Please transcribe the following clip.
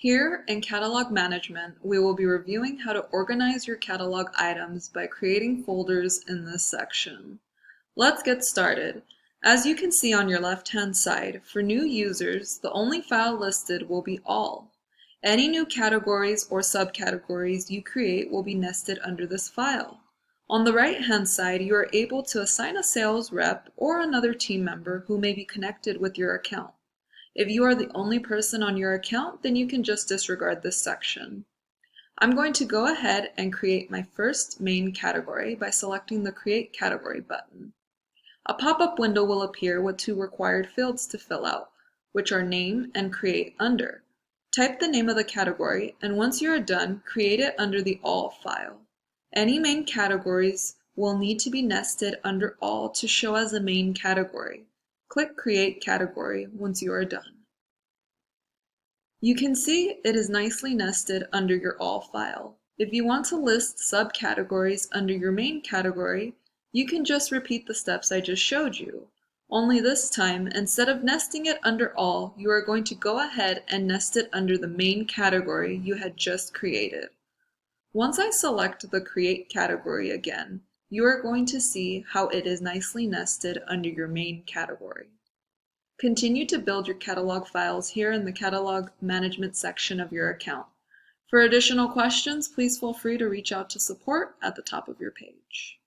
Here in Catalog Management, we will be reviewing how to organize your catalog items by creating folders in this section. Let's get started. As you can see on your left-hand side, for new users, the only file listed will be All. Any new categories or subcategories you create will be nested under this file. On the right-hand side, you are able to assign a sales rep or another team member who may be connected with your account. If you are the only person on your account, then you can just disregard this section. I'm going to go ahead and create my first main category by selecting the Create Category button. A pop-up window will appear with two required fields to fill out, which are Name and Create Under. Type the name of the category, and once you are done, create it under the All file. Any main categories will need to be nested under All to show as a main category. Click Create Category once you are done. You can see it is nicely nested under your All file. If you want to list subcategories under your main category, you can just repeat the steps I just showed you. Only this time, instead of nesting it under All, you are going to go ahead and nest it under the main category you had just created. Once I select the Create category again, you are going to see how it is nicely nested under your main category. Continue to build your catalog files here in the Catalog Management section of your account. For additional questions, please feel free to reach out to support at the top of your page.